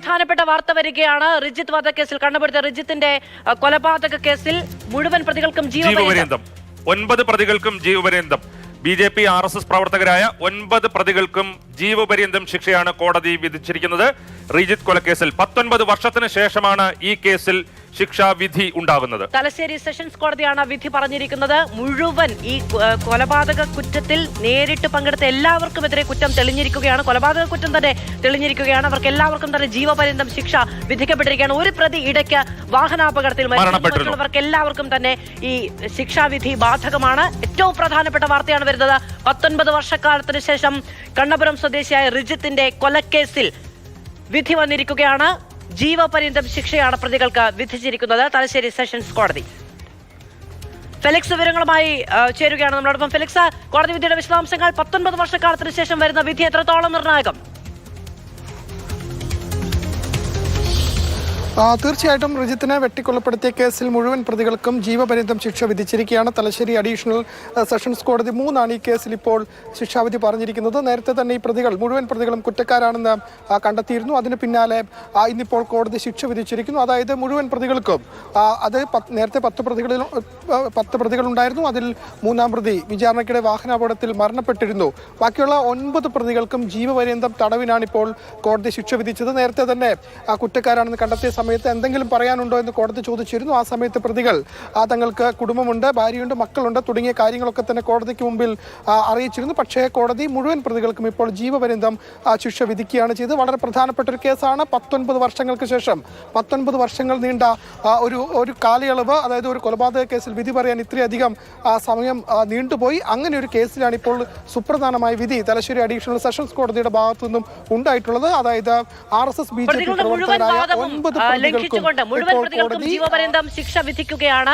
പ്രധാനപ്പെട്ട വാർത്ത വരികയാണ്. റിജിത്ത് വധക്കേസിൽ കണ്ണപുരത്തെ റിജിത്തിന്റെ കൊലപാതക കേസിൽ മുഴുവൻ പ്രതികൾക്കും ജീവപര്യന്തം. 9 പ്രതികൾക്കും ജീവപര്യന്തം. BJP RSS പ്രവർത്തകരായ 9 പ്രതികൾക്കും ജീവപര്യന്തം ശിക്ഷയാണ് കോടതി വിധിച്ചിരിക്കുന്നത്. റിജിത്ത് കൊലക്കേസിൽ 19 വർഷത്തിന് ശേഷമാണ് ഈ കേസിൽ ശിക്ഷാവിധി ഉണ്ടാകുന്നത്. തലശ്ശേരി സെഷൻസ് കോടതിയാണ് വിധി പറഞ്ഞിരിക്കുന്നത്. മുഴുവൻ ഈ കൊലപാതക കുറ്റത്തിൽ നേരിട്ട് പങ്കെടുത്ത എല്ലാവർക്കുമെതിരെ കുറ്റം തെളിഞ്ഞിരിക്കുകയാണ്. കൊലപാതക കുറ്റം തന്നെ തെളിഞ്ഞിരിക്കുകയാണ്. അവർക്ക് എല്ലാവർക്കും തന്നെ ജീവപര്യന്തം ശിക്ഷ വിധിക്കപ്പെട്ടിരിക്കുകയാണ്. ഒരു പ്രതി ഇടയ്ക്ക് വാഹനാപകടത്തിൽ മരണപ്പെട്ടവർക്ക് എല്ലാവർക്കും തന്നെ ഈ ശിക്ഷാവിധി ബാധകമാണ്. ഏറ്റവും പ്രധാനപ്പെട്ട വാർത്തയാണ് വരുന്നത്. 19 വർഷക്കാലത്തിന് ശേഷം കണ്ണപുരം സ്വദേശിയായ റിജിത്തിന്റെ കൊലക്കേസിൽ വിധി വന്നിരിക്കുകയാണ്. ജീവപര്യന്തം ശിക്ഷയാണ് പ്രതികൾക്ക് വിധിച്ചിരിക്കുന്നത് തലശ്ശേരി സെഷൻസ് കോടതി. ഫെലിക്സ് വിവരങ്ങളുമായി ചേരുകയാണ് നമ്മളോടൊപ്പം. ഫെലിക്സ്, കോടതി വിധിയുടെ വിശദാംശങ്ങൾ. 19 വർഷക്കാലത്തിന് ശേഷം വരുന്ന വിധി എത്രത്തോളം നിർണായകം? തീർച്ചയായിട്ടും റിജിത്തിനെ വെട്ടിക്കൊലപ്പെടുത്തിയ കേസിൽ മുഴുവൻ പ്രതികൾക്കും ജീവപര്യന്തം ശിക്ഷ വിധിച്ചിരിക്കുകയാണ്. തലശ്ശേരി അഡീഷണൽ സെഷൻസ് കോടതി 3 ഈ കേസിൽ ഇപ്പോൾ ശിക്ഷാവിധി പറഞ്ഞിരിക്കുന്നത്. നേരത്തെ തന്നെ ഈ മുഴുവൻ പ്രതികളും കുറ്റക്കാരാണെന്ന് കണ്ടെത്തിയിരുന്നു. അതിന് പിന്നാലെ ഇന്നിപ്പോൾ കോടതി ശിക്ഷ വിധിച്ചിരിക്കുന്നു. അതായത് മുഴുവൻ പ്രതികൾക്കും അത് നേരത്തെ 10 പ്രതികളുണ്ടായിരുന്നു. അതിൽ 3-ാം പ്രതി വിചാരണയ്ക്കിടെ വാഹനാപകടത്തിൽ മരണപ്പെട്ടിരുന്നു. ബാക്കിയുള്ള 9 പ്രതികൾക്കും ജീവപര്യന്തം തടവിനാണ് ഇപ്പോൾ കോടതി ശിക്ഷ വിധിച്ചത്. നേരത്തെ തന്നെ കുറ്റക്കാരാണെന്ന് കണ്ടെത്തിയ സമയത്ത് എന്തെങ്കിലും പറയാനുണ്ടോ എന്ന് കോടതി ചോദിച്ചിരുന്നു. ആ സമയത്ത് പ്രതികൾ തങ്ങൾക്ക് കുടുംബമുണ്ട്, ഭാര്യയുണ്ട്, മക്കളുണ്ട് തുടങ്ങിയ കാര്യങ്ങളൊക്കെ തന്നെ കോടതിക്ക് മുമ്പിൽ അറിയിച്ചിരുന്നു. പക്ഷേ കോടതി മുഴുവൻ പ്രതികൾക്കും ഇപ്പോൾ ജീവപര്യന്തം ശിക്ഷ വിധിക്കുകയാണ് ചെയ്തത്. വളരെ പ്രധാനപ്പെട്ട ഒരു കേസാണ്. 19 വർഷങ്ങൾക്ക് ശേഷം 19 വർഷങ്ങൾ നീണ്ട ഒരു കാലയളവ്, അതായത് ഒരു കൊലപാതക കേസിൽ വിധി പറയാൻ ഇത്രയധികം സമയം നീണ്ടുപോയി. അങ്ങനെ ഒരു കേസിലാണ് ഇപ്പോൾ സുപ്രധാനമായ വിധി തലശ്ശേരി അഡീഷണൽ സെഷൻസ് കോടതിയുടെ ഭാഗത്തു നിന്നും ഉണ്ടായിട്ടുള്ളത്. അതായത് RSS BJP പ്രവർത്തകരായ 9 ലംഘിച്ചുകൊണ്ട് മുഴുവൻ പ്രതികൾക്കും ജീവപര്യന്തം ശിക്ഷ വിധിക്കുകയാണ്.